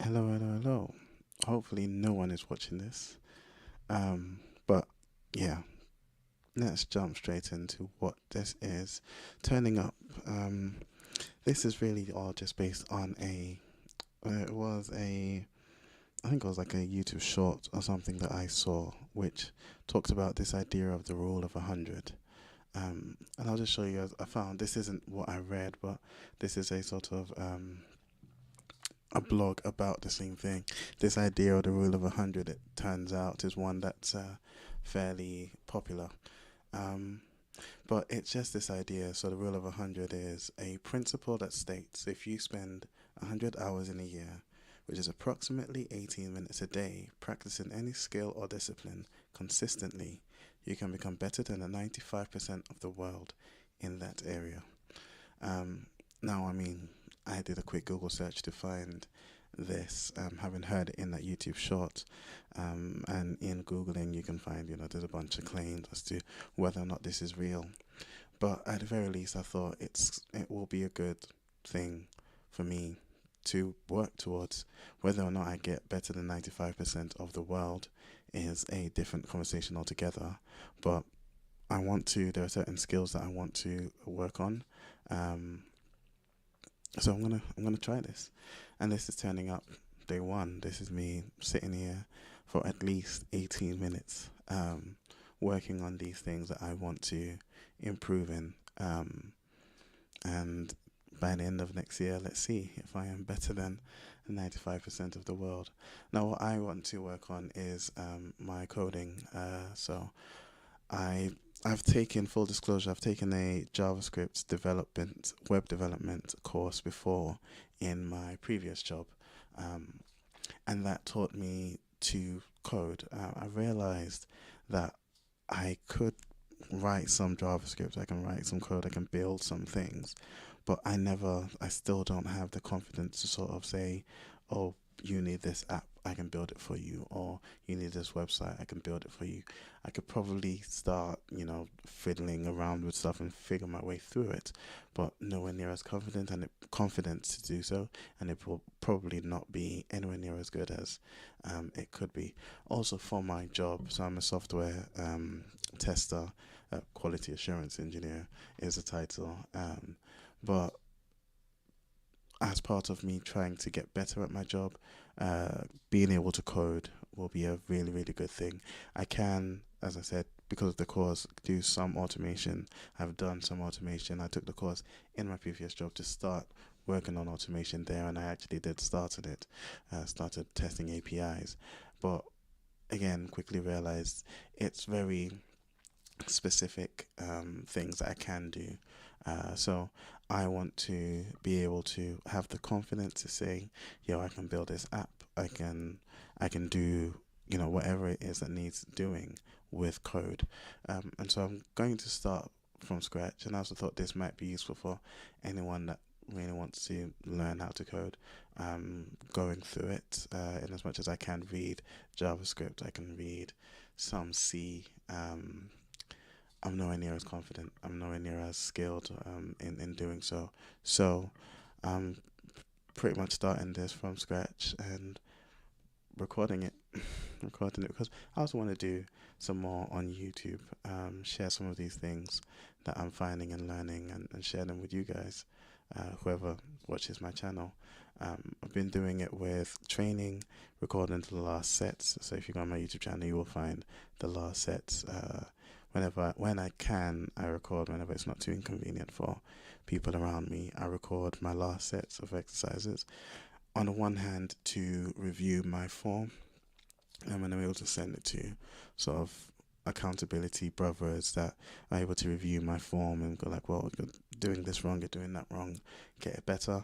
Hello, hello, hello. Hopefully, no one is watching this. But yeah, let's jump straight into what this is. Turning up. Um, this is really all just based on it was I think it was like a YouTube short or something that I saw, which talked about this idea of the rule of 100. And I'll just show you. I found this isn't what I read, but this is a sort of a blog about the same thing. This idea of the rule of 100, it turns out, is one that's fairly popular. Um, but it's just this idea. So, the rule of 100 is a principle that states if you spend 100 hours in a year, which is approximately 18 minutes a day, practicing any skill or discipline consistently, you can become better than the 95% of the world in that area. Um, now, I mean, I did a quick Google search to find this, having heard it in that YouTube short. And in Googling, you can find, there's a bunch of claims as to whether or not this is real. But at the very least, I thought it will be a good thing for me to work towards. Whether or not I get better than 95% of the world is a different conversation altogether. But there are certain skills that I want to work on. Um, so I'm gonna try this, and this is turning up day one. This is me sitting here for at least 18 minutes, working on these things that I want to improve in. And by the end of next year, let's see if I am better than 95% of the world. Now, what I want to work on is my coding. So I I've taken full disclosure. I've taken a JavaScript development, web development course before in my previous job, um, and that taught me to code. I realized that I could write some JavaScript. I can write some code. I can build some things, but I still don't have the confidence to sort of say, oh, you need this app, I can build it for you, or you need this website, I can build it for you. I could probably start, fiddling around with stuff and figure my way through it, but nowhere near as confident to do so, and it will probably not be anywhere near as good as it could be. Also, for my job, so I'm a software tester, quality assurance engineer is the title. But as part of me trying to get better at my job, being able to code will be a really, really good thing. I can, as I said, because of the course, do some automation. I've done some automation. I took the course in my previous job to start working on automation there, and I actually did start on it, started testing APIs. But again, quickly realized it's very specific things that I can do. So I want to be able to have the confidence to say, yo, I can build this app. I can do whatever it is that needs doing with code. And so I'm going to start from scratch. And I also thought this might be useful for anyone that really wants to learn how to code. Going through it, in as much as I can read JavaScript, I can read some C. I'm nowhere near as confident. I'm nowhere near as skilled in doing so. So I'm pretty much starting this from scratch and recording it, recording it because I also want to do some more on YouTube, share some of these things that I'm finding and learning and share them with you guys, whoever watches my channel. I've been doing it with training, recording the last sets. So if you go on my YouTube channel, you will find the last sets. When I can, I record whenever it's not too inconvenient for people around me. I record my last sets of exercises. On the one hand, to review my form, and I'm able to send it to sort of accountability brothers that are able to review my form and go like, well, you're doing this wrong, you're doing that wrong, get it better.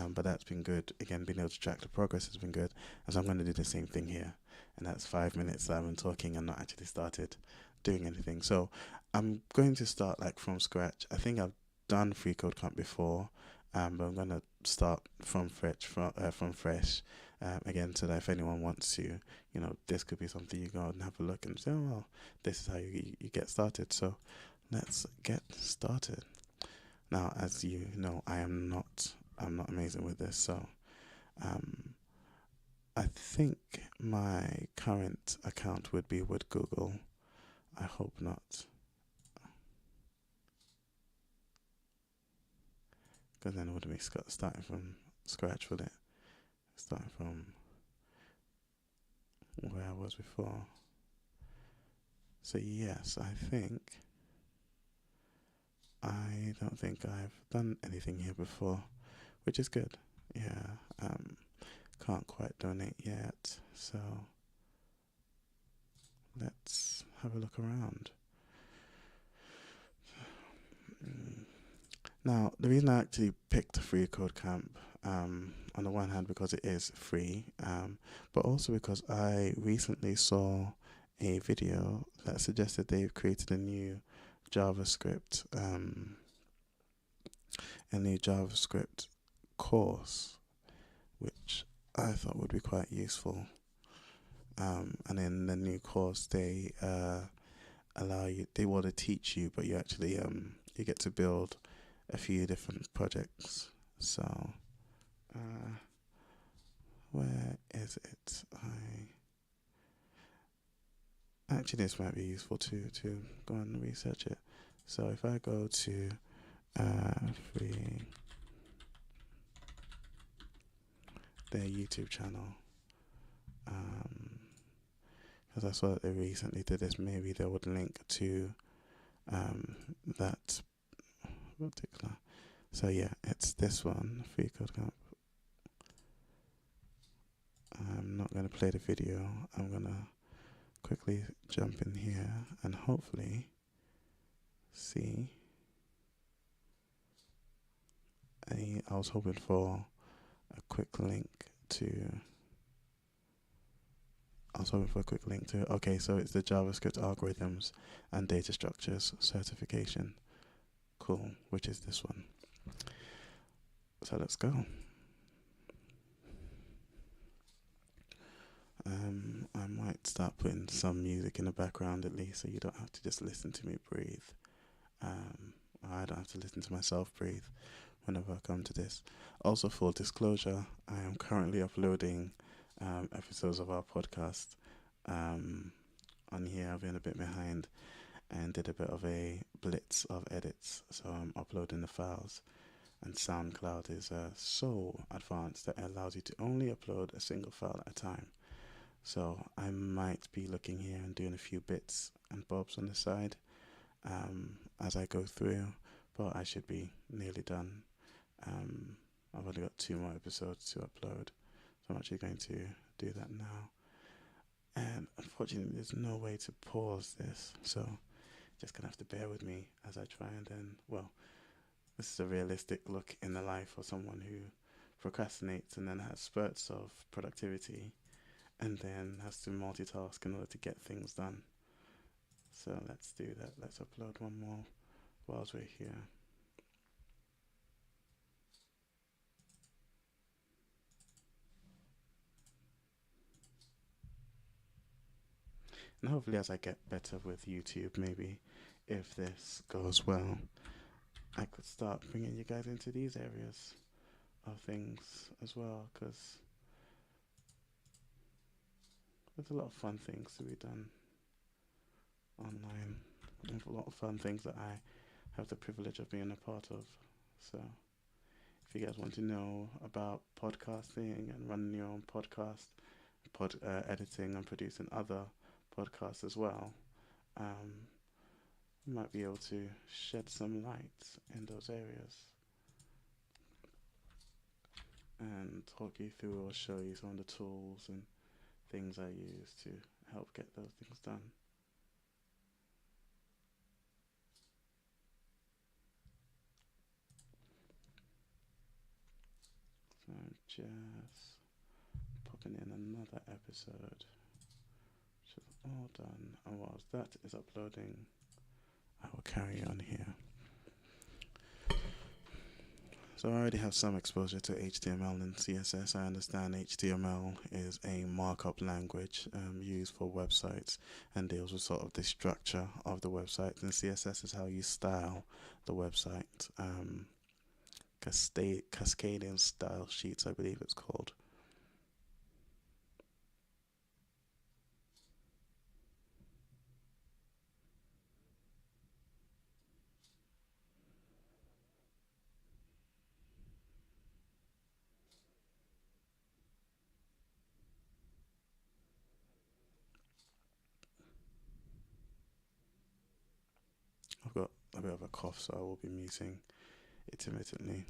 But that's been good. Again, being able to track the progress has been good. And so I'm going to do the same thing here. And that's 5 minutes that I've been talking and not actually started doing anything. So I'm going to start like from scratch. I think I've done free code camp before, but I'm going to start from fresh again, so that if anyone wants to, this could be something you go and have a look and say, oh, well, this is how you get started. So let's get started. Now, as you know, I'm not amazing with this, so um, I think my current account would be with Google. I hope not, because then it would be starting from scratch, would it? Starting from where I was before. So yes, I don't think I've done anything here before, which is good. Yeah, can't quite donate yet, so let's have a look around. Mm. Now, the reason I actually picked Free Code Camp, on the one hand because it is free, but also because I recently saw a video that suggested they've created JavaScript, a new JavaScript course, which I thought would be quite useful. And in the new course, they want to teach you, but you actually you get to build a few different projects. So, uh, where is it? Actually, this might be useful to go and research it. So if I go to free their YouTube channel, because I saw that they recently did this, maybe they would link to that particular. So yeah, it's this one, Free Code Camp. I'm not going to play the video. I'm going to quickly jump in here and hopefully see. I was hoping for a quick link to. Okay, so it's the JavaScript algorithms and data structures certification. Cool, which is this one. So let's go. I might start putting some music in the background at least, so you don't have to just listen to me breathe. I don't have to listen to myself breathe whenever I come to this. Also, full disclosure, I am currently uploading episodes of our podcast. On here, I've been a bit behind and did a bit of a blitz of edits, so I'm uploading the files. And SoundCloud is so advanced that it allows you to only upload a single file at a time. So I might be looking here and doing a few bits and bobs on the side as I go through, but I should be nearly done. I've only got 2 more episodes to upload, so I'm actually going to do that now. And unfortunately, there's no way to pause this, so just gonna have to bear with me as I try and then, well, this is a realistic look in the life of someone who procrastinates and then has spurts of productivity and then has to multitask in order to get things done. So let's do that. Let's upload one more whilst we're here. And hopefully as I get better with YouTube, maybe if this goes well, I could start bringing you guys into these areas of things as well, because there's a lot of fun things to be done online. There's a lot of fun things that I have the privilege of being a part of. So if you guys want to know about podcasting and running your own podcast, editing and producing other podcasts as well, you might be able to shed some light in those areas and talk you through or show you some of the tools and things I use to help get those things done. So I'm just popping in another episode, which is all done. And whilst that is uploading, I will carry on here. So I already have some exposure to HTML and CSS. I understand HTML is a markup language used for websites and deals with sort of the structure of the website, and CSS is how you style the website. Cascading style sheets, I believe it's called. a bit of a cough, so I will be muting intermittently.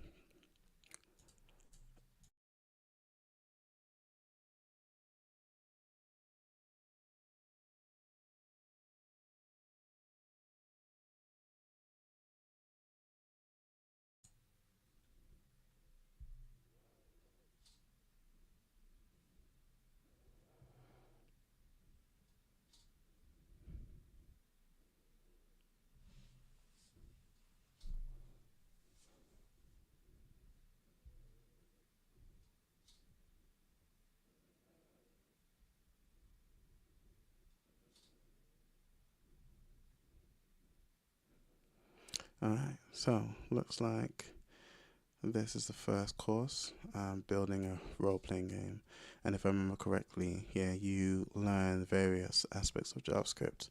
Alright, so looks like this is the first course, building a role-playing game. And if I remember correctly, here you learn various aspects of JavaScript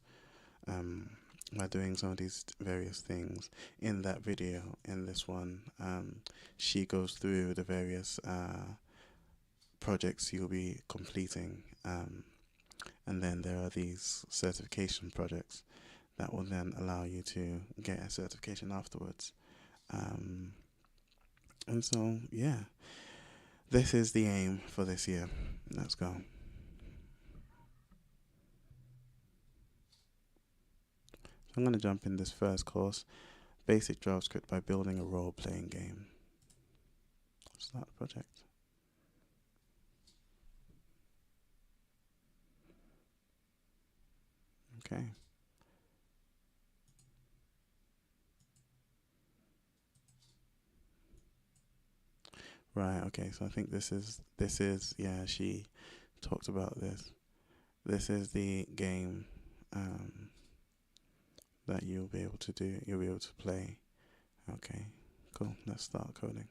by doing some of these various things. In that video, in this one, she goes through the various projects you'll be completing. And then there are these certification projects that will then allow you to get a certification afterwards. And so, yeah, this is the aim for this year. Let's go. So I'm going to jump in this first course, Basic JavaScript by Building a Role-Playing Game. Start the project. Okay. Right, okay, so I think this is, yeah, she talked about this. This is the game that you'll be able to do, you'll be able to play. Okay, cool, let's start coding.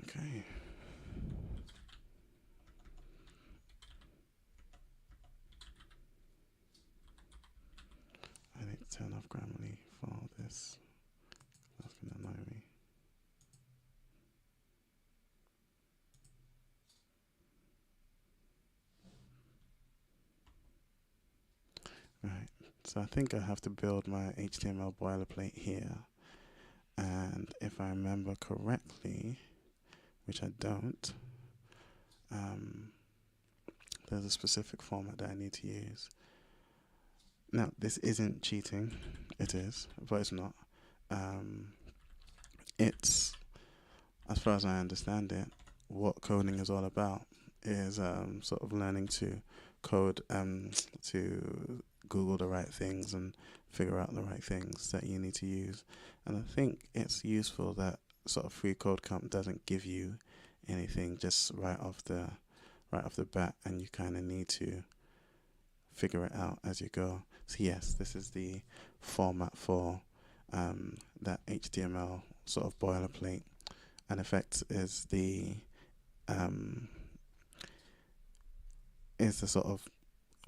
Okay. I need to turn off Grammarly for this. That's going to annoy me. Right, so I think I have to build my HTML boilerplate here. And if I remember correctly, which I don't, there's a specific format that I need to use. Now, this isn't cheating. It is, but it's not. It's, as far as I understand it, what coding is all about is sort of learning to code, to Google the right things and figure out the right things that you need to use. And I think it's useful that sort of free code camp doesn't give you anything just right off the bat, and you kind of need to figure it out as you go. So yes, this is the format for that HTML sort of boilerplate. And effect is the sort of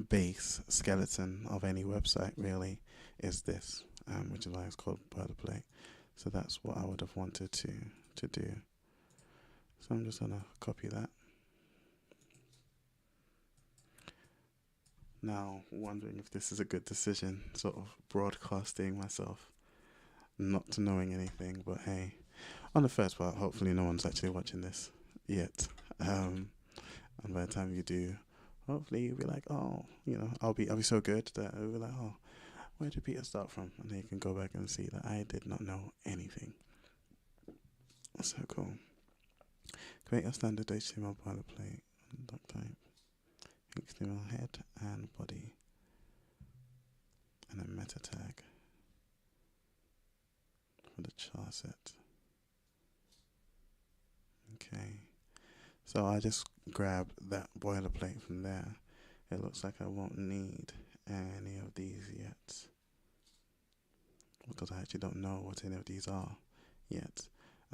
base skeleton of any website, really, is this, which is why it's called boilerplate. So that's what I would have wanted to do. So I'm just gonna copy that. Now, wondering if this is a good decision, sort of broadcasting myself, not knowing anything, but hey, on the first part, hopefully no one's actually watching this yet. And by the time you do, hopefully you'll be like, oh, I'll be so good that I'll be like, oh, where did Peter start from? And then you can go back and see that I did not know anything. So cool. Create a standard HTML boilerplate, doc type, HTML head and body, and a meta tag for the char set. Okay, So I just grab that boilerplate from there. It looks like I won't need any of these yet, because I actually don't know what any of these are yet.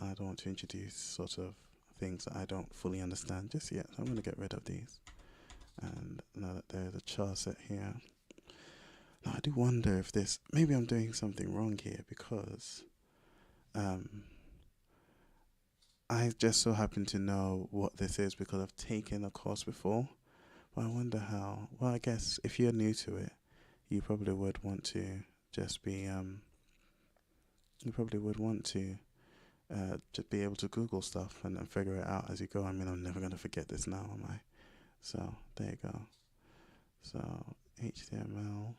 I don't want to introduce sort of things that I don't fully understand just yet. So I'm going to get rid of these. And now that there's a char set here, now I do wonder if this, maybe I'm doing something wrong here, because I just so happen to know what this is because I've taken a course before. But I wonder how, well, I guess if you're new to it, you probably would want to just be, you probably would want to just be able to Google stuff and figure it out as you go. I mean, I'm never going to forget this now, am I? So there you go. So HTML.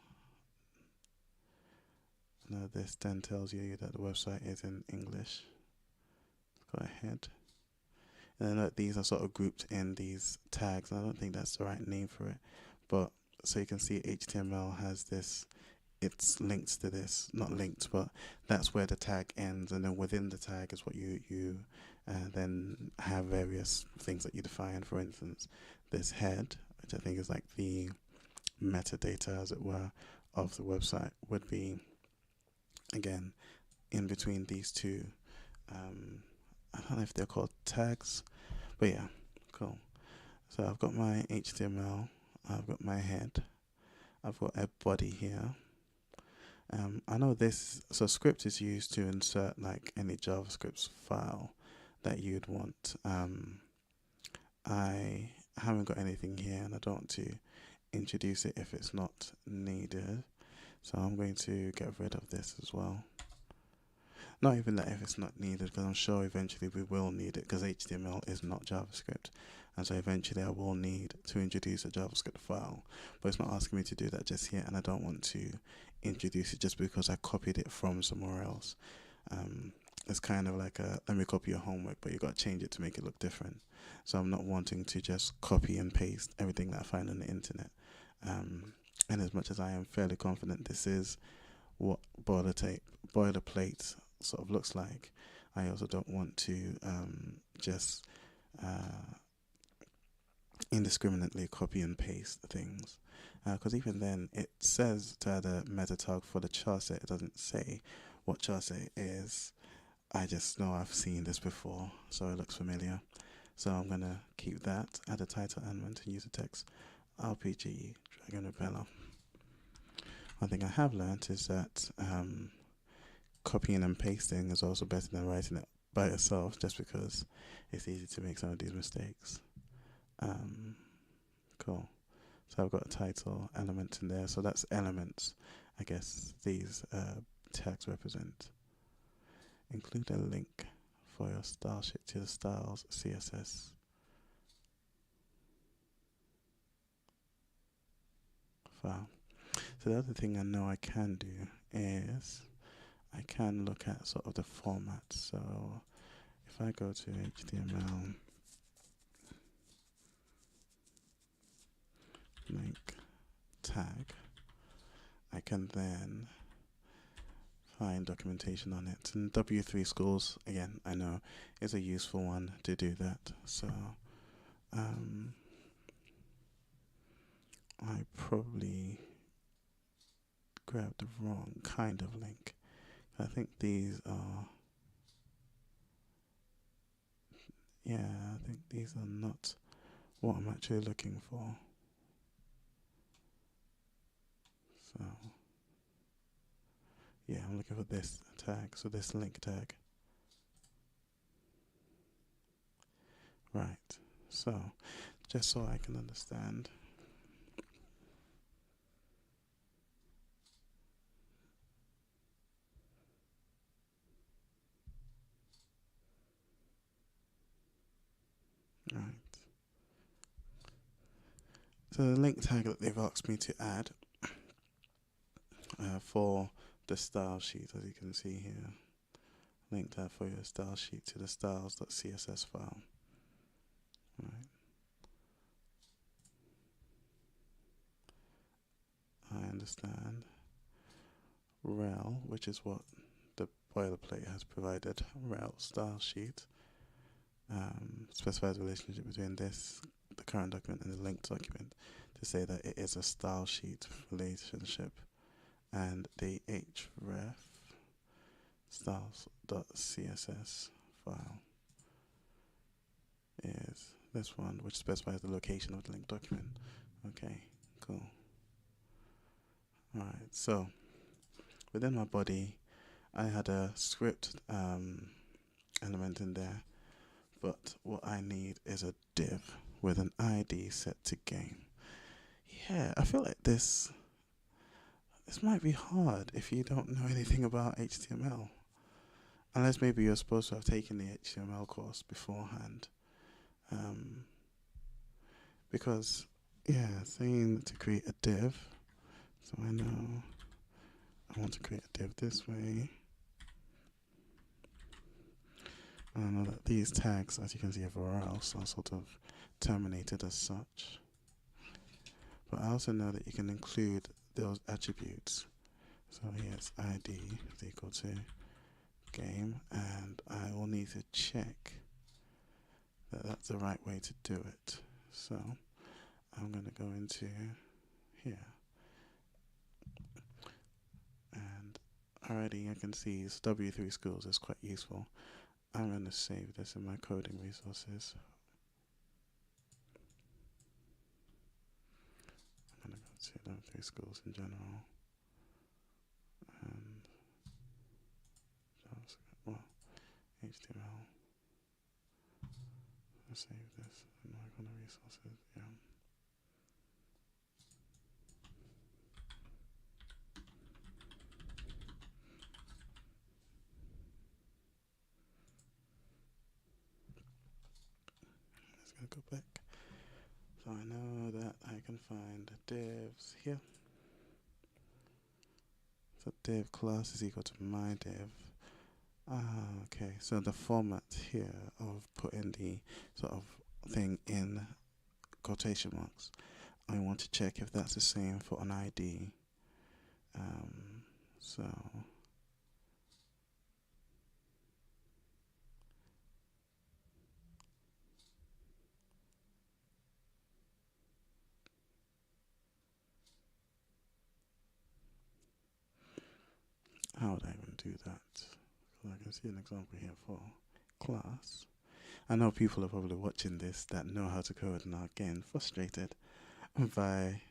Now this then tells you that the website is in English. Go ahead. And then look, these are sort of grouped in these tags. I don't think that's the right name for it. But so you can see HTML has this, it's linked to this, not linked, but that's where the tag ends. And then within the tag is what you then have various things that you define. For instance, this head, which I think is like the metadata, as it were, of the website, would be, again, in between these two. I don't know if they're called tags, but yeah, cool. So I've got my HTML, I've got my head, I've got a body here. I know this, so script is used to insert like any JavaScript file that you'd want. I haven't got anything here and I don't want to introduce it if it's not needed. So I'm going to get rid of this as well. Not even that if it's not needed, because I'm sure eventually we will need it, because HTML is not JavaScript. And so eventually I will need to introduce a JavaScript file. But it's not asking me to do that just yet, and I don't want to introduce it just because I copied it from somewhere else. It's kind of like a, let me copy your homework, but you got to change it to make it look different. So I'm not wanting to just copy and paste everything that I find on the internet. And as much as I am fairly confident this is what boilerplate sort of looks like, I also don't want to just indiscriminately copy and paste things, because even then it says to add a meta tag for the char set. It doesn't say what char set is. I just know I've seen this before, so it looks familiar. So I'm gonna keep that, add a title element and user text, RPG Dragon Repeller. One thing I have learned is that copying and pasting is also better than writing it by yourself, just because it's easy to make some of these mistakes. Cool. So I've got a title element in there. So that's elements, I guess these tags represent. Include a link for your style sheet to the styles CSS file. So the other thing I know I can do is I can look at sort of the format. So if I go to HTML link tag, I can then find documentation on it. And W3 schools, again, I know is a useful one to do that. So I probably grabbed the wrong kind of link. I think these are, yeah, I think these are not what I'm actually looking for. So yeah, I'm looking for this tag, so this link tag. Right, so just so I can understand. Right. So the link tag that they've asked me to add for the style sheet, as you can see here, link tag for your style sheet to the styles.css file. Right. I understand. Rel, which is what the boilerplate has provided, rel style sheet. specifies the relationship between the current document, and the linked document to say that it is a style sheet relationship, and the href styles.css file is this one, which specifies the location of the linked document. Okay, cool. Alright, so within my body, I had a script element in there, but what I need is a div with an ID set to game. Yeah, I feel like this might be hard if you don't know anything about HTML. Unless maybe you're supposed to have taken the HTML course beforehand. Because, yeah, saying to create a div, so I know I want to create a div this way. I know that these tags, as you can see everywhere else, are sort of terminated as such. But I also know that you can include those attributes. So here's ID is equal to game, and I will need to check that that's the right way to do it. So I'm going to go into here, and already I can see it's W3 Schools is quite useful. I'm going to save this in my coding resources. I'm going to go to W3 Schools in general, and JavaScript, well, HTML. I'll save this in my coding resources, yeah. Let's go back. So I know that I can find divs here. So div class is equal to my div. Okay, so the format here of putting the sort of thing in quotation marks, I want to check if that's the same for an ID. So how would I even do that? So I can see an example here for class. I know people are probably watching this that know how to code and are getting frustrated by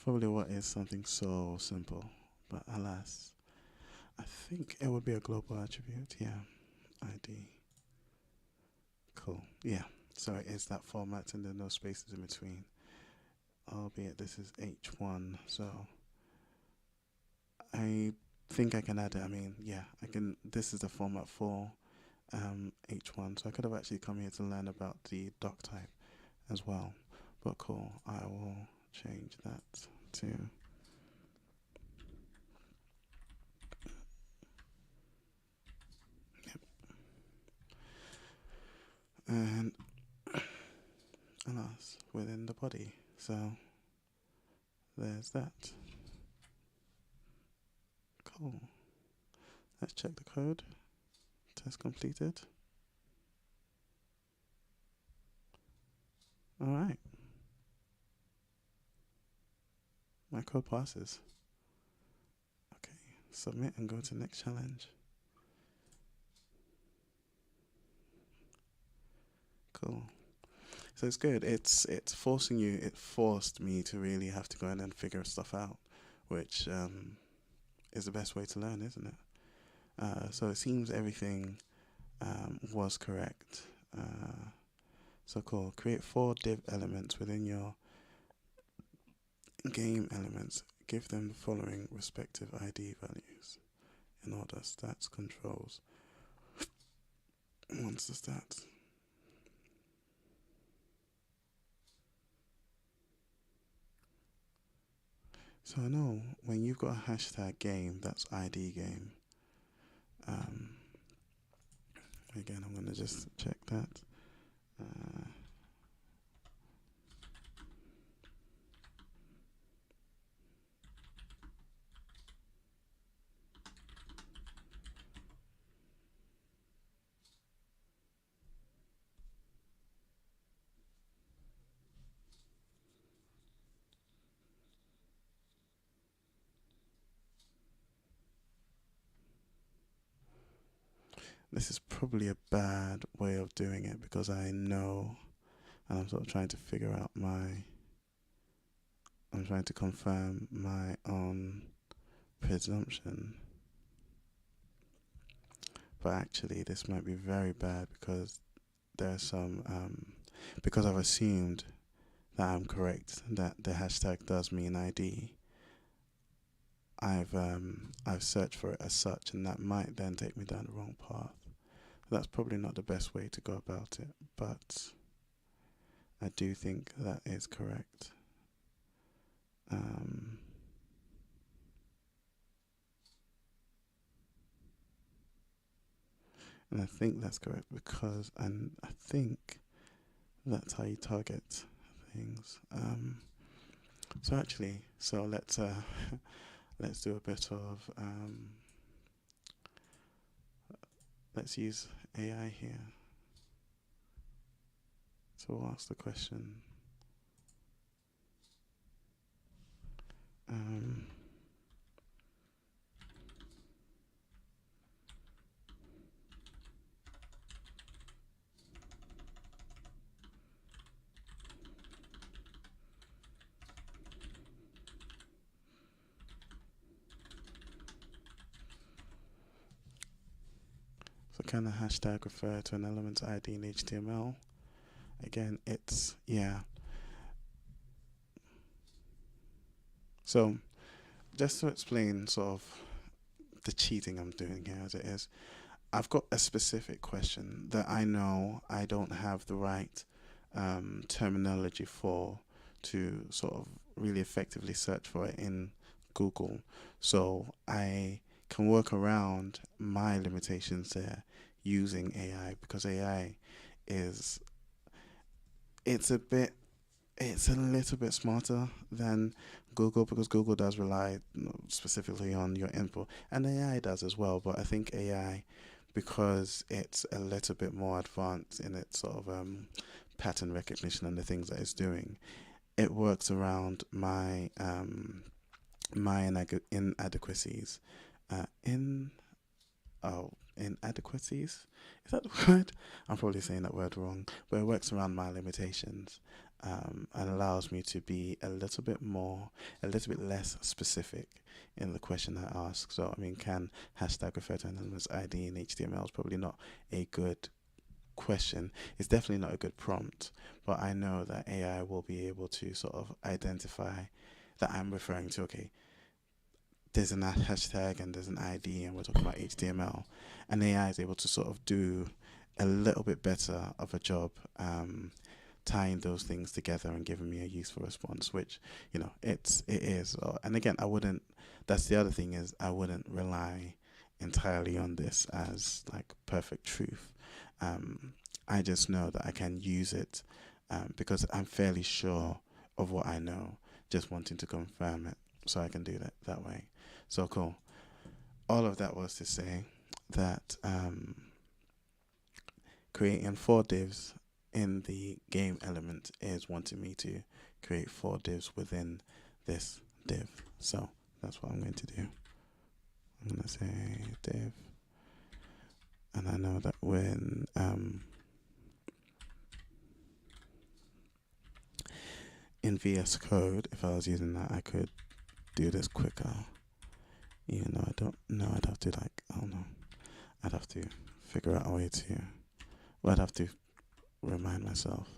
probably what is something so simple. But alas, I think it would be a global attribute, yeah. ID. Cool, yeah. So it is that format and there are no spaces in between. Albeit this is H1, so I think I can add it. I mean, yeah, I can. This is the format for H1, so I could have actually come here to learn about the doc type as well. But cool, I will change that to and alas, within the body. So there's that. Cool. Let's check the code. Test completed. Alright. My code passes. Okay, submit and go to next challenge. Cool. So it's good. It's forcing you. It forced me to really have to go in and figure stuff out, which is the best way to learn, isn't it? So it seems everything was correct. So cool. Create 4 div elements within your game elements. Give them the following respective ID values in order: stats, controls. Once the stats. So I know when you've got a hashtag game, that's ID game. Again, I'm going to just check that. this is probably a bad way of doing it because I know, and I'm sort of trying to figure out I'm trying to confirm my own presumption. But actually, this might be very bad because there's because I've assumed that I'm correct, that the hashtag does mean ID. I've searched for it as such, and that might then take me down the wrong path. That's probably not the best way to go about it, but I do think that is correct. And I think that's correct because I think that's how you target things. So let's let's do a bit of let's use AI here. So we'll ask the question. So can a hashtag refer to an element's ID in HTML? Again, it's, yeah. So just to explain sort of the cheating I'm doing here as it is, I've got a specific question that I know I don't have the right terminology for to sort of really effectively search for it in Google. So I can work around my limitations there using AI because AI is, it's a little bit smarter than Google because Google does rely specifically on your input, and AI does as well. But I think AI, because it's a little bit more advanced in its sort of pattern recognition and the things that it's doing, it works around my inadequacies. In Inadequacies, is that the word? I'm probably saying that word wrong, but it works around my limitations and allows me to be a little bit less specific in the question I ask. So, I mean, can hashtag refer to an element's ID in HTML is probably not a good question. It's definitely not a good prompt, but I know that AI will be able to sort of identify that I'm referring to, okay, there's a hashtag and there's an ID and we're talking about HTML, and AI is able to sort of do a little bit better of a job tying those things together and giving me a useful response, which, you know, it is. And again, that's the other thing, is I wouldn't rely entirely on this as like perfect truth. I just know that I can use it because I'm fairly sure of what I know, just wanting to confirm it, so I can do that way. So cool. All of that was to say that creating 4 divs in the game element is wanting me to create 4 divs within this div. So that's what I'm going to do. I'm going to say div. And I know that when in VS Code, if I was using that, I could do this quicker. Even though I don't know, I'd have to I'd have to figure out a way to, well, I'd have to remind myself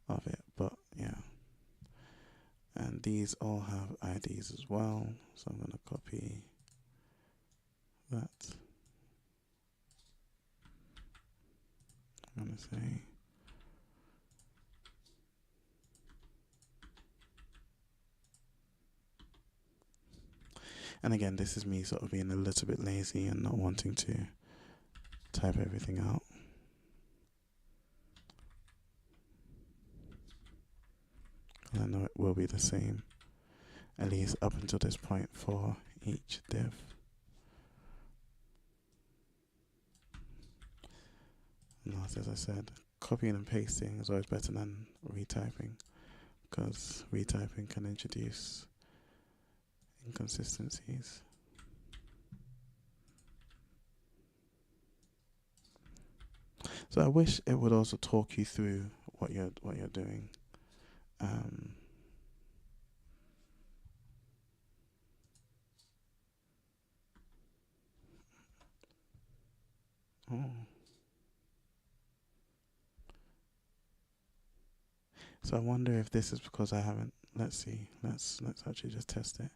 of it, but yeah. And these all have IDs as well, so I'm going to copy that. I'm going to say and again, this is me sort of being a little bit lazy and not wanting to type everything out. I know it will be the same, at least up until this point, for each div. And as I said, copying and pasting is always better than retyping, because retyping can introduce inconsistencies. So I wish it would also talk you through what you're doing. Um, oh. So I wonder if this is because I haven't. Let's see. Let's actually just test it.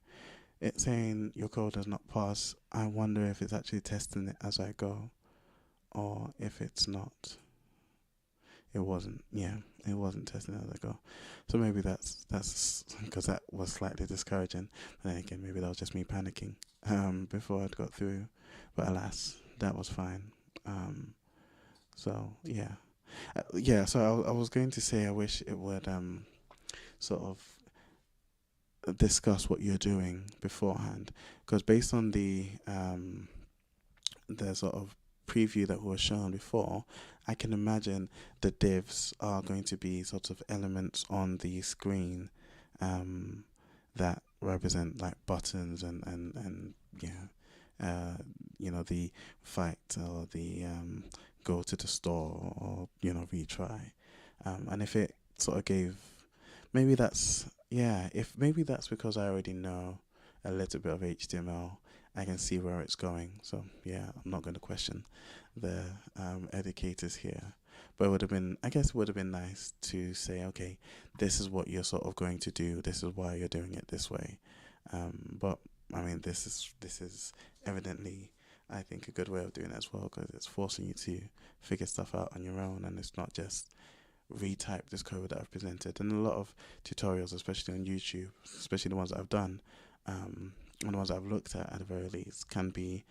It's saying your code does not pass. I wonder if it's actually testing it as I go, or if it's not. It wasn't. Yeah, it wasn't testing it as I go. So maybe that's because that was slightly discouraging. But then again, maybe that was just me panicking before I'd got through. But alas, that was fine. So yeah, yeah. So I was going to say I wish it would sort of discuss what you're doing beforehand, because based on the sort of preview that was shown before, I can imagine the divs are going to be sort of elements on the screen that represent like buttons and yeah, the fight or the go to the store or retry, and if it sort of gave, maybe that's yeah, if maybe that's because I already know a little bit of HTML, I can see where it's going. So yeah, I'm not going to question the educators here. But it would have been, I guess, it would have been nice to say, okay, this is what you're sort of going to do. This is why you're doing it this way. But I mean, this is evidently, I think, a good way of doing it as well, because it's forcing you to figure stuff out on your own, and it's not just retype this code that I've presented. And a lot of tutorials, especially on YouTube, especially the ones that I've done, and the ones I've looked at the very least, can be,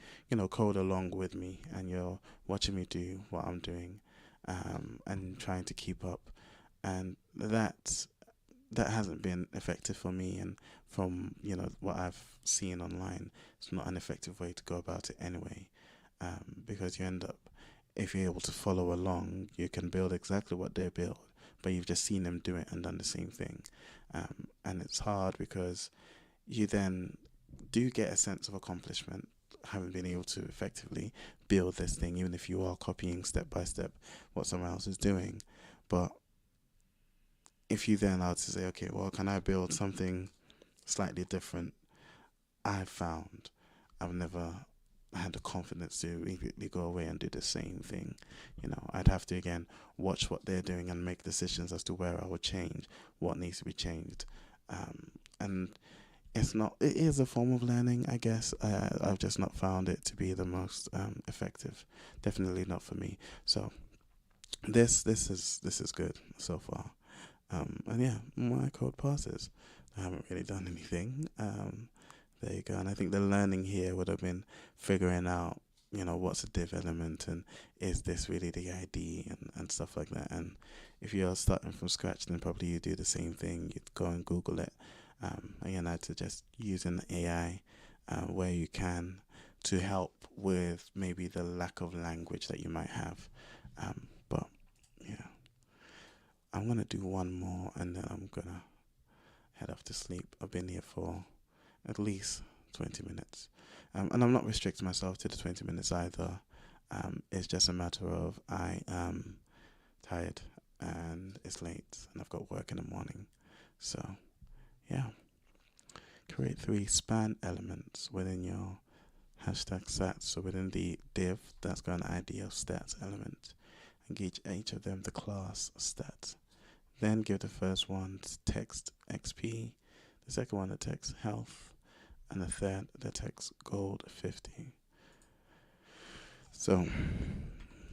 code along with me, and you're watching me do what I'm doing, and trying to keep up. And that hasn't been effective for me, and from what I've seen online, it's not an effective way to go about it anyway, because you end up, if you're able to follow along, you can build exactly what they build, but you've just seen them do it and done the same thing, and it's hard because you then do get a sense of accomplishment having been able to effectively build this thing, even if you are copying step by step what someone else is doing. But if you then are to say, okay, well, can I build something slightly different? I've found I've never had the confidence to immediately go away and do the same thing. I'd have to again watch what they're doing and make decisions as to where I would change, what needs to be changed, and it is a form of learning, I guess. I've just not found it to be the most effective. Definitely not for me. So this is good so far. And yeah, my code passes. I haven't really done anything. There you go. And I think the learning here would have been figuring out, what's a div element, and is this really the ID, and stuff like that. And if you're starting from scratch, then probably you do the same thing. You'd go and Google it. Again, I'd suggest using AI where you can, to help with maybe the lack of language that you might have. But yeah, I'm going to do one more and then I'm going to head off to sleep. I've been here for at least 20 minutes. And I'm not restricting myself to the 20 minutes either. It's just a matter of I am tired and it's late and I've got work in the morning. So yeah, create 3 span elements within your hashtag stats. So within the div, that's got an ID of stats element, and give each of them the class stats. Then give the first one text XP, the second one the text health, and the third the text gold 50. So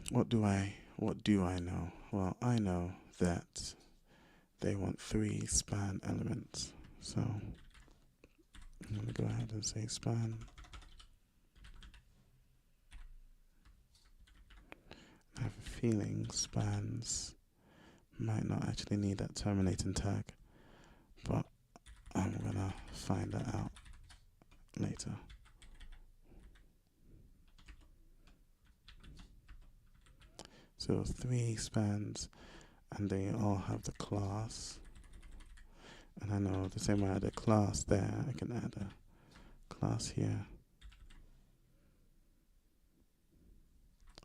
what do I know? Well, I know that they want 3 span elements. So I'm going to go ahead and say span. I have a feeling spans might not actually need that terminating tag, but I'm going to find that out later. So 3 spans, and they all have the class. And I know the same way I had a class there, I can add a class here.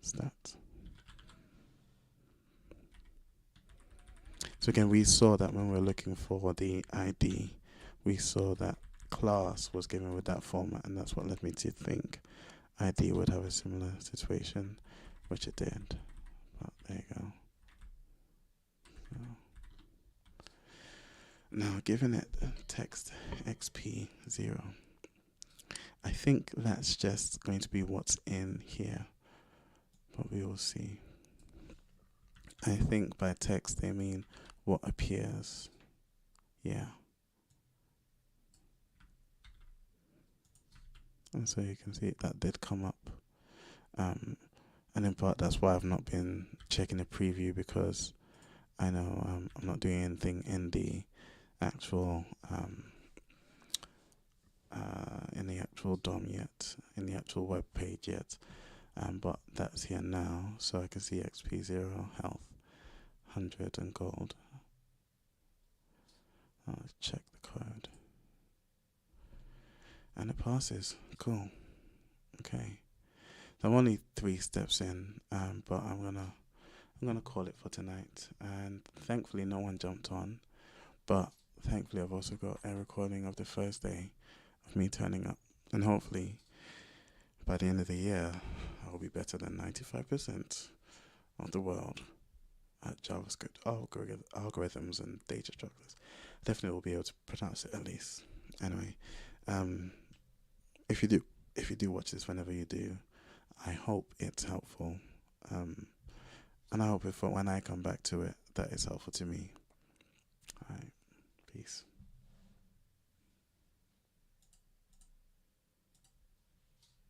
Stats. So again, we saw that when we were looking for the ID, we saw that class was given with that format, and that's what led me to think ID would have a similar situation, which it did. But there you go. Now, given it text XP0, I think that's just going to be what's in here, but we will see. I think by text they mean what appears. Yeah. And so you can see that did come up. And in part that's why I've not been checking the preview, because I know I'm not doing anything in the actual DOM yet, in the actual web page yet. But that's here now, so I can see XP0 health 100 and gold. Let's check the code, and it passes. Cool. Okay, so I'm only 3 steps in, but I'm gonna call it for tonight. And thankfully, no one jumped on. But thankfully, I've also got a recording of the first day of me turning up, and hopefully, by the end of the year, I will be better than 95% of the world at JavaScript algorithms and data structures. Definitely will be able to pronounce it at least. Anyway, if you do watch this, whenever you do, I hope it's helpful, and I hope when I come back to it that it's helpful to me. All right, peace.